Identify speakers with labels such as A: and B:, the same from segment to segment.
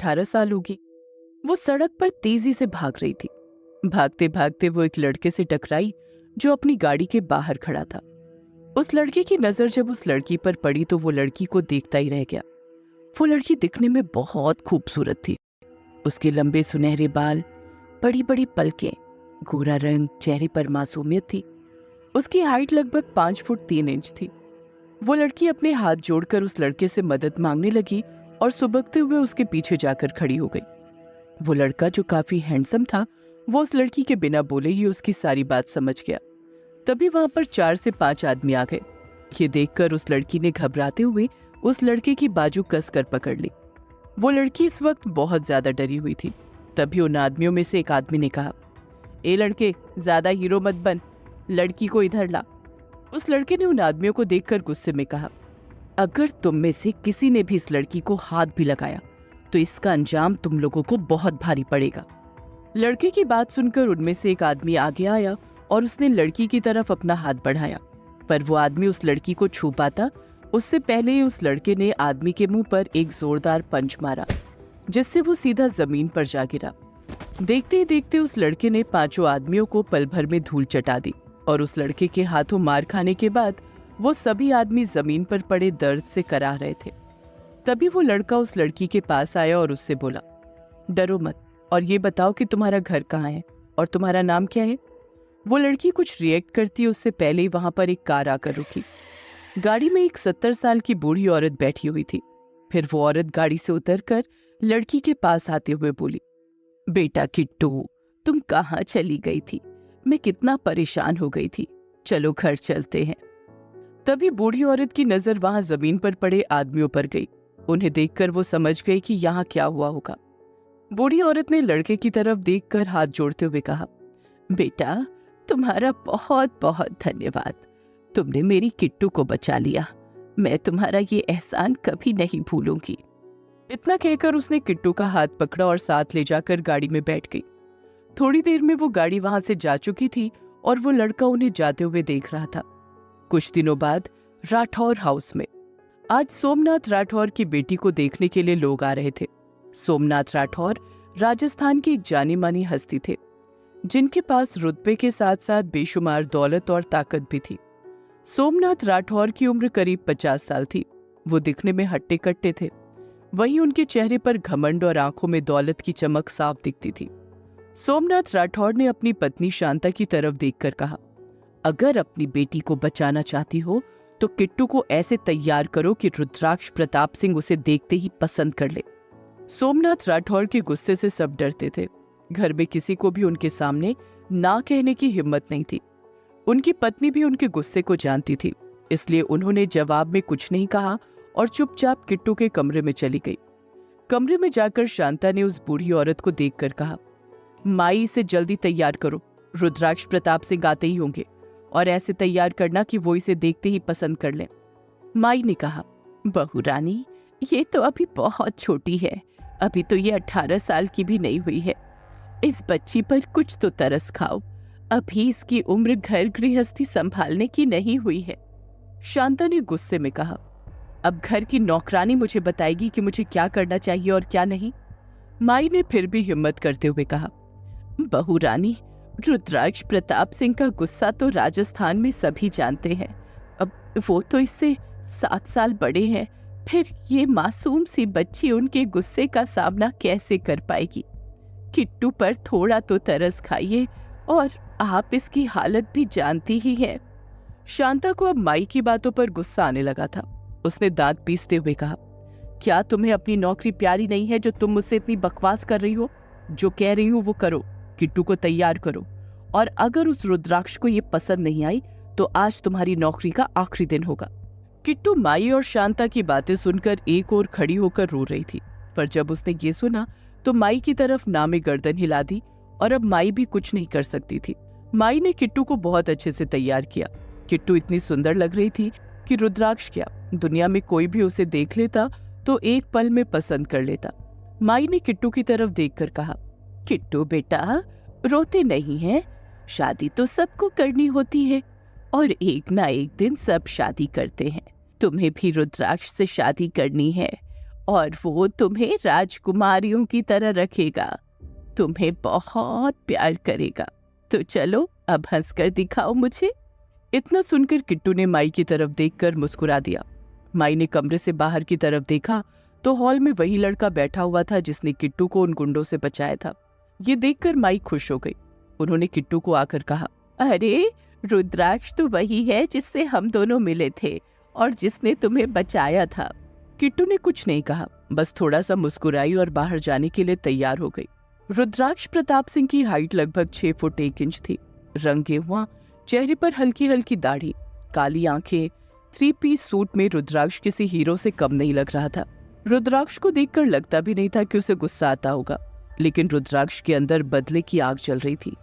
A: 18 साल होगी। वो सड़क पर तेजी से भाग रही थी। भागते भागते वो एक लड़के से टकराई जो अपनी गाड़ी के बाहर खड़ा था। उस लड़के की नजर जब उस लड़की पर पड़ी तो वो लड़की को देखता ही रह गया। वो लड़की दिखने में बहुत खूबसूरत थी। उसके लंबे सुनहरे बाल, बड़ी बड़ी पलकें, गोरा रंग, चेहरे पर मासूमियत थी। उसकी हाइट लगभग 5 फुट 3 इंच थी। वो लड़की अपने हाथ जोड़कर उस लड़के से मदद मांगने लगी और सुबकते हुए उसके पीछे जाकर खड़ी हो गई। वो लड़का जो काफी हैंडसम था, वो उस लड़की के बिना बोले ही उसकी सारी बात समझ गया। तभी वहां पर 4 से 5 आदमी आ गए। ये देखकर उस लड़की ने घबराते हुए उस लड़के की बाजू कसकर पकड़ ली। वो लड़की इस वक्त बहुत ज्यादा डरी हुई थी। तभी उन आदमियों में से एक आदमी ने कहा, ए लड़के, ज्यादा हीरो मत बन, लड़की को इधर ला। उस लड़के ने उन आदमियों को देखकर गुस्से में कहा, अगर तुम में से किसी ने भी इस लड़की को हाथ भी लगाया तो इसका अंजाम तुम लोगों को बहुत भारी पड़ेगा। लड़के की बात सुनकर उनमें से एक आदमी आगे आया और उसने लड़की की तरफ अपना हाथ बढ़ाया, पर वो आदमी उस लड़की को छू पाता उससे पहले ही उस लड़के ने आदमी के मुंह पर एक जोरदार पंच मारा, जिससे वो सीधा जमीन पर जा गिरा। देखते ही देखते उस लड़के ने 5 आदमियों को पल भर में धूल चटा दी और उस लड़के के हाथों मार खाने के बाद वो सभी आदमी जमीन पर पड़े दर्द से कराह रहे थे। तभी वो लड़का उस लड़की के पास आया और उससे बोला, डरो मत और ये बताओ कि तुम्हारा घर कहाँ है और तुम्हारा नाम क्या है। वो लड़की कुछ रिएक्ट करती उससे पहले ही वहां पर एक कार आकर रुकी। गाड़ी में एक 70 साल की बूढ़ी औरत बैठी हुई थी। फिर वो औरत गाड़ी से उतरकर लड़की के पास आते हुए बोली, बेटा किट्टू, तुम कहाँ चली गई थी? मैं कितना परेशान हो गई थी। चलो घर चलते हैं। तभी बूढ़ी औरत की नजर वहां जमीन पर पड़े आदमियों पर गई। उन्हें देखकर वो समझ गई कि यहाँ क्या हुआ होगा। बूढ़ी औरत ने लड़के की तरफ देखकर हाथ जोड़ते हुए कहा, बेटा, तुम्हारा बहुत बहुत धन्यवाद। तुमने मेरी किट्टू को बचा लिया। मैं तुम्हारा ये एहसान कभी नहीं भूलूंगी। इतना कहकर उसने किट्टू का हाथ पकड़ा और साथ ले जाकर गाड़ी में बैठ गई। थोड़ी देर में वो गाड़ी वहां से जा चुकी थी और वो लड़का उन्हें जाते हुए देख रहा था। कुछ दिनों बाद राठौर हाउस में आज सोमनाथ राठौर की बेटी को देखने के लिए लोग आ रहे थे। सोमनाथ राठौर राजस्थान की एक जानी मानी हस्ती थे, जिनके पास रुतबे के साथ साथ बेशुमार दौलत और ताकत भी थी। सोमनाथ राठौर की उम्र करीब 50 साल थी। वो दिखने में हट्टे कट्टे थे, वहीं उनके चेहरे पर घमंड और आंखों में दौलत की चमक साफ दिखती थी। सोमनाथ राठौर ने अपनी पत्नी शांता की तरफ देखकर कहा, अगर अपनी बेटी को बचाना चाहती हो तो किट्टू को ऐसे तैयार करो कि रुद्राक्ष प्रताप सिंह उसे देखते ही पसंद कर ले। सोमनाथ राठौर के गुस्से से सब डरते थे। घर में किसी को भी उनके सामने ना कहने की हिम्मत नहीं थी। उनकी पत्नी भी उनके गुस्से को जानती थी, इसलिए उन्होंने जवाब में कुछ नहीं कहा और चुपचाप किट्टू के कमरे में चली गई। कमरे में जाकर शांता ने उस बूढ़ी औरत को देखकर कहा, माई इसे जल्दी तैयार करो, रुद्राक्ष प्रताप सिंह आते ही होंगे और ऐसे तैयार करना कि वो इसे देखते ही पसंद कर ले। माई ने कहा, बहू रानी, ये तो अभी बहुत छोटी है, अभी तो ये 18 साल की भी नहीं हुई है। इस बच्ची पर कुछ तो तरस खाओ, अभी इसकी उम्र घर गृहस्थी संभालने की नहीं हुई है। शांता ने गुस्से में कहा, अब घर की नौकरानी मुझे बताएगी कि मुझे क्या करना चाहिए और क्या नहीं। माई ने फिर भी हिम्मत करते हुए कहा, बहू रानी, रुद्राक्ष प्रताप सिंह का गुस्सा तो राजस्थान में सभी जानते हैं। अब वो तो इससे 7 साल बड़े हैं, फिर ये मासूम सी बच्ची उनके गुस्से का सामना कैसे कर पाएगी। किट्टू पर थोड़ा तो तरस खाइए, और आप इसकी हालत भी जानती ही हैं। शांता को अब माई की बातों पर गुस्सा आने लगा था। उसने दांत पीसते हुए कहा, क्या तुम्हें अपनी नौकरी प्यारी नहीं है जो तुम मुझसे इतनी बकवास कर रही हो? जो कह रही हूँ वो करो, किट्टू को तैयार करो, और अगर उस रुद्राक्ष को ये पसंद नहीं आई तो आज तुम्हारी नौकरी का आखिरी दिन होगा। किट्टू माई और शांता की बातें सुनकर एक ओर खड़ी होकर रो रही थी, पर जब उसने ये सुना तो माई की तरफ नामे गर्दन हिला दी और अब माई भी कुछ नहीं कर सकती थी। माई ने किट्टू को बहुत अच्छे से तैयार किया। किट्टू इतनी सुंदर लग रही थी कि रुद्राक्ष क्या, दुनिया में कोई भी उसे देख लेता तो एक पल में पसंद कर लेता। माई ने किट्टू की तरफ देखकर कहा, किट्टू बेटा, रोते नहीं हैं, शादी तो सबको करनी होती है और एक ना एक दिन सब शादी करते हैं। तुम्हें भी रुद्राक्ष से शादी करनी है और वो तुम्हें राजकुमारियों की तरह रखेगा, तुम्हें बहुत प्यार करेगा। तो चलो अब हंसकर दिखाओ मुझे। इतना सुनकर किट्टू ने माई की तरफ देखकर मुस्कुरा दिया। माई ने कमरे से बाहर की तरफ देखा तो हॉल में वही लड़का बैठा हुआ था जिसने किट्टू को उन गुंडों से बचाया था। ये देखकर माई खुश हो गई। उन्होंने किट्टू को आकर कहा, अरे रुद्राक्ष तो वही है जिससे हम दोनों मिले थे और जिसने तुम्हें बचाया था। किट्टू ने कुछ नहीं कहा, बस थोड़ा सा मुस्कुराई और बाहर जाने के लिए तैयार हो गई। रुद्राक्ष प्रताप सिंह की हाइट लगभग 6 फुट 1 इंच थी। रंग गेहुआ, चेहरे पर हल्की हल्की दाढ़ी, काली आंखें। 3 पीस सूट में रुद्राक्ष किसी हीरो से कम नहीं लग रहा था। रुद्राक्ष को देखकर लगता भी नहीं था कि उसे गुस्सा आता होगा, लेकिन रुद्राक्ष के अंदर बदले की आग जल रही थी,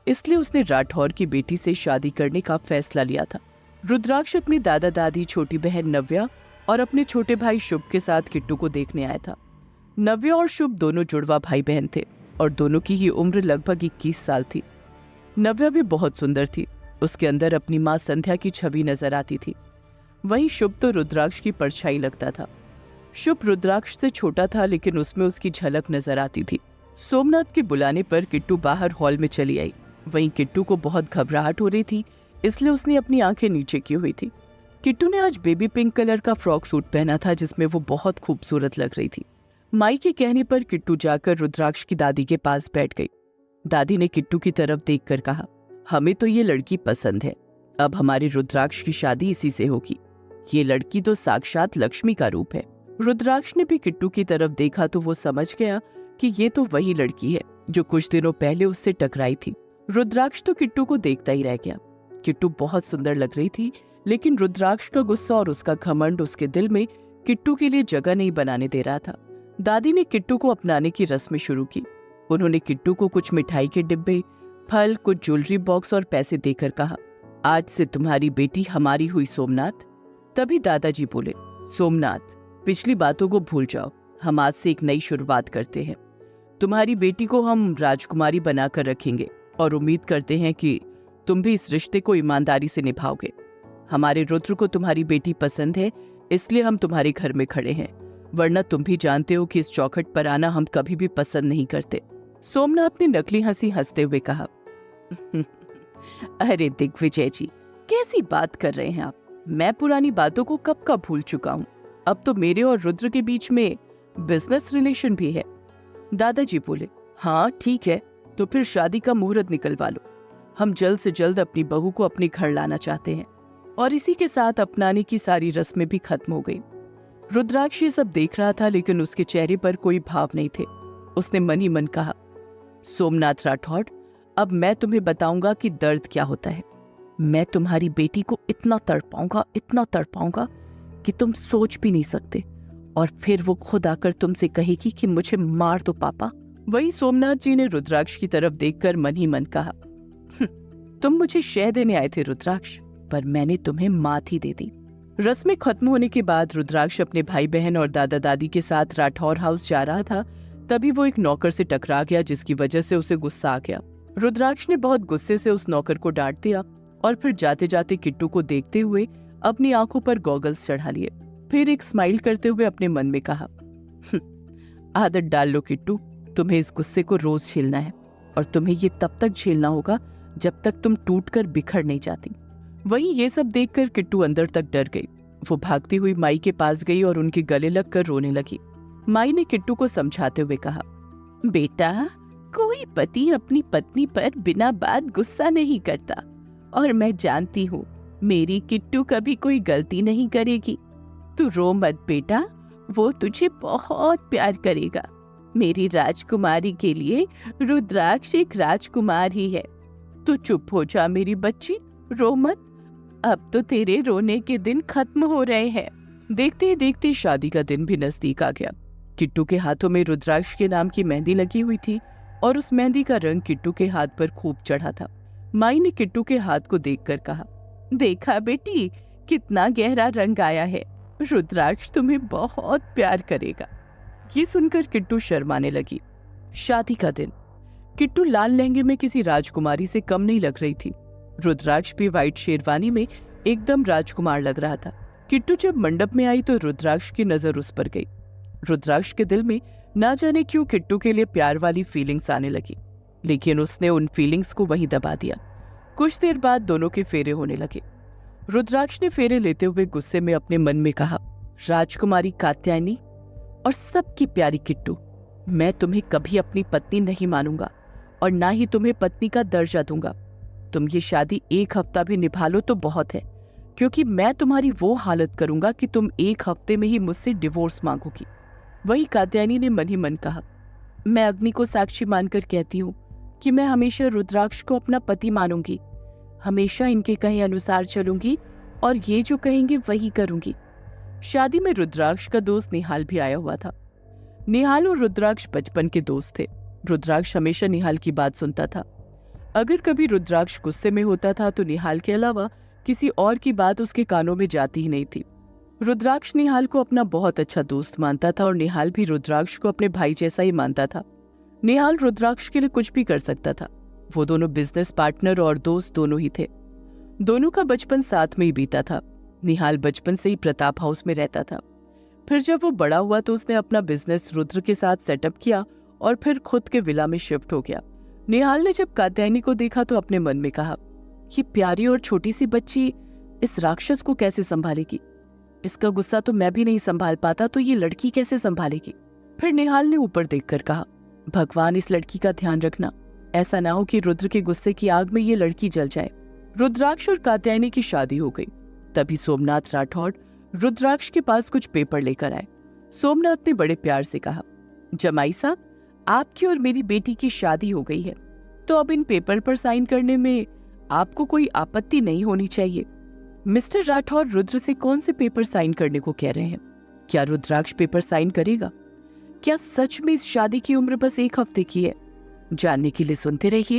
A: इसलिए उसने राठौर की बेटी से शादी करने का फैसला लिया था। रुद्राक्ष अपनी दादा दादी, छोटी बहन नव्या और अपने छोटे भाई शुभ के साथ किट्टू को देखने आया था। नव्या और शुभ दोनों जुड़वा भाई बहन थे और दोनों की ही उम्र लगभग 21 साल थी। नव्या भी बहुत सुंदर थी, उसके अंदर अपनी माँ संध्या की छवि नजर आती थी। वहीं शुभ तो रुद्राक्ष की परछाई लगता था। शुभ रुद्राक्ष से छोटा था, लेकिन उसमें उसकी झलक नजर आती थी। सोमनाथ के बुलाने पर किट्टू बाहर हॉल में चली आई। वहीं किट्टू को बहुत घबराहट हो रही थी, इसलिए उसने अपनी आंखें नीचे की हुई थी। किट्टू ने आज बेबी पिंक कलर का फ्रॉक सूट पहना था जिसमें वो बहुत खूबसूरत लग रही थी। माई के कहने पर किट्टू जाकर रुद्राक्ष की दादी के पास बैठ गई। दादी ने किट्टू की तरफ देखकर कहा, हमें तो ये लड़की पसंद है, अब हमारी रुद्राक्ष की शादी इसी से होगी। ये लड़की तो साक्षात लक्ष्मी का रूप है। रुद्राक्ष ने भी किट्टू की तरफ देखा तो वो समझ गया कि ये तो वही लड़की है जो कुछ दिनों पहले उससे टकराई थी। रुद्राक्ष तो किट्टू को देखता ही रह गया। किट्टू बहुत सुंदर लग रही थी, लेकिन रुद्राक्ष का गुस्सा और उसका घमंड उसके दिल में किट्टू के लिए जगह नहीं बनाने दे रहा था। दादी ने किट्टू को अपनाने की रस्म शुरू की। उन्होंने किट्टू को कुछ मिठाई के डिब्बे, फल, कुछ ज्वेलरी बॉक्स और पैसे देकर कहा, आज से तुम्हारी बेटी हमारी हुई सोमनाथ। तभी दादाजी बोले, सोमनाथ, पिछली बातों को भूल जाओ, हम आज से एक नई शुरुआत करते हैं। तुम्हारी बेटी को हम राजकुमारी बनाकर रखेंगे और उम्मीद करते हैं कि तुम भी इस रिश्ते को ईमानदारी से निभाओगे। हमारे रुद्र को तुम्हारी बेटी पसंद है, इसलिए हम तुम्हारे घर में खड़े हैं, वरना तुम भी जानते हो कि इस चौखट पर आना हम कभी भी पसंद नहीं करते। सोमनाथ ने नकली हंसी हंसते हुए कहा, अरे दिग्विजय जी, कैसी बात कर रहे हैं आप? मैं पुरानी बातों को कब का भूल चुका हूँ। अब तो मेरे और रुद्र के बीच में बिजनेस रिलेशन भी है। दादाजी बोले, हाँ ठीक है, तो फिर शादी का मुहूर्त निकलवा लो। हम जल्द से जल्द अपनी बहू को अपने घर लाना चाहते हैं। और इसी के साथ अपनाने की सारी रस्में भी खत्म हो गई। रुद्राक्ष ये सब देख रहा था, लेकिन उसके चेहरे पर कोई भाव नहीं थे। उसने मन ही मन कहा, सोमनाथ राठौड़, अब मैं तुम्हें बताऊंगा कि दर्द क्या होता है। मैं तुम्हारी बेटी को इतना तड़पाऊंगा कि तुम सोच भी नहीं सकते, और फिर वो खुद आकर तुमसे कहेगी कि मुझे मार दो पापा। वही सोमनाथ जी ने रुद्राक्ष की तरफ देखकर मन ही मन कहा, तुम मुझे शह देने आए थे रुद्राक्ष, पर मैंने तुम्हें मात ही दे दी। रस्में खत्म होने के बाद रुद्राक्ष अपने भाई बहन और दादा दादी के साथ राठौर हाउस जा रहा था। तभी वो एक नौकर से टकरा गया, जिसकी वजह से उसे गुस्सा आ गया। रुद्राक्ष ने बहुत गुस्से से उस नौकर को डांट दिया और फिर जाते जाते किट्टू को देखते हुए अपनी आंखों पर गॉगल्स चढ़ा लिए। फिर एक स्माइल करते हुए अपने मन में कहा, आदत डाल लो किट्टू, तुम्हें इस गुस्से को रोज झेलना है, और तुम्हें ये तब तक झेलना होगा जब तक तुम टूटकर बिखर नहीं जाती। वहीं ये सब देखकर किट्टू अंदर तक डर गई। वो भागती हुई माई के पास गई और उनके गले लगकर रोने लगी। माई ने किट्टू को समझाते हुए कहा, बेटा, कोई पति अपनी पत्नी पर बिना बात गुस्सा नहीं करता, और मैं जानती हूँ मेरी किट्टू कभी कोई गलती नहीं करेगी। तू रो मत बेटा, वो तुझे बहुत प्यार करेगा। मेरी राजकुमारी के लिए रुद्राक्ष एक राजकुमार ही है। तू चुप हो जा मेरी बच्ची, रो मत। अब तो तेरे रोने के दिन खत्म हो रहे हैं। देखते ही देखते शादी का दिन भी नजदीक आ गया। किट्टू के हाथों में रुद्राक्ष के नाम की मेहंदी लगी हुई थी और उस मेहंदी का रंग किट्टू के हाथ पर खूब चढ़ा था। माई ने किट्टू के हाथ को देखकर कहा, देखा बेटी, कितना गहरा रंग आया है। रुद्राक्ष तुम्हें बहुत प्यार करेगा। ये सुनकर किट्टू शर्माने लगी। शादी का दिन। किट्टू लाल लहंगे में किसी राजकुमारी से कम नहीं लग रही थी। रुद्राक्ष भी व्हाइट शेरवानी में एकदम राजकुमार लग रहा था। किट्टू जब मंडप में आई तो रुद्राक्ष की नजर उस पर गई। रुद्राक्ष के दिल में ना जाने क्यों किट्टू के लिए प्यार वाली फीलिंग्स आने लगी, लेकिन उसने उन फीलिंग्स को वहीं दबा दिया। कुछ देर बाद दोनों के फेरे होने लगे। रुद्राक्ष ने फेरे लेते हुए गुस्से में अपने मन में कहा, राजकुमारी कात्यायनी और सबकी प्यारी किट्टू, मैं तुम्हें कभी अपनी पत्नी नहीं मानूंगा और ना ही तुम्हें पत्नी का दर्जा दूंगा। तुम ये शादी 1 हफ्ता भी निभा लो तो बहुत है, क्योंकि मैं तुम्हारी वो हालत करूंगा कि तुम 1 हफ्ते में ही मुझसे डिवोर्स मांगोगी। वही कात्यायनी ने मन ही मन कहा, मैं अग्नि को साक्षी मानकर कहती हूँ कि मैं हमेशा रुद्राक्ष को अपना पति मानूंगी, हमेशा इनके कहे अनुसार चलूंगी और ये जो कहेंगे वही करूंगी। शादी में रुद्राक्ष का दोस्त निहाल भी आया हुआ था। निहाल और रुद्राक्ष बचपन के दोस्त थे। रुद्राक्ष हमेशा निहाल की बात सुनता था। अगर कभी रुद्राक्ष गुस्से में होता था तो निहाल के अलावा किसी और की बात उसके कानों में जाती ही नहीं थी। रुद्राक्ष निहाल को अपना बहुत अच्छा दोस्त मानता था और निहाल भी रुद्राक्ष को अपने भाई जैसा ही मानता था। निहाल रुद्राक्ष के लिए कुछ भी कर सकता था। वो दोनों बिजनेस पार्टनर और दोस्त दोनों ही थे। दोनों का बचपन साथ में ही बीता था। निहाल बचपन से ही प्रताप हाउस में रहता था। फिर जब वो बड़ा हुआ तो उसने अपना बिजनेस रुद्र के साथ सेटअप किया और फिर खुद के विला में शिफ्ट हो गया। निहाल ने जब कात्यायनी को देखा तो अपने मन में कहा, ये प्यारी और छोटी सी बच्ची इस राक्षस को कैसे संभालेगी? इसका गुस्सा तो मैं भी नहीं संभाल पाता, तो ये लड़की कैसे संभालेगी? फिर निहाल ने ऊपर देखकर कहा, भगवान इस लड़की का ध्यान रखना, ऐसा ना हो कि रुद्र के गुस्से की आग में ये लड़की जल जाए। रुद्राक्ष और कात्यायनी की शादी हो गई। तभी सोमनाथ राठौड़ रुद्राक्ष के पास कुछ पेपर लेकर आए। सोमनाथ ने बड़े प्यार से कहा, जमाई साहब, आपकी और मेरी बेटी की शादी हो गई है, तो अब इन पेपर पर साइन करने में आपको कोई आपत्ति नहीं होनी चाहिए। मिस्टर राठौर रुद्र से कौन से पेपर साइन करने को कह रहे हैं? क्या रुद्राक्ष पेपर साइन करेगा? क्या सच में इस शादी की उम्र बस 1 हफ्ते की है? जानने के लिए सुनते रहिए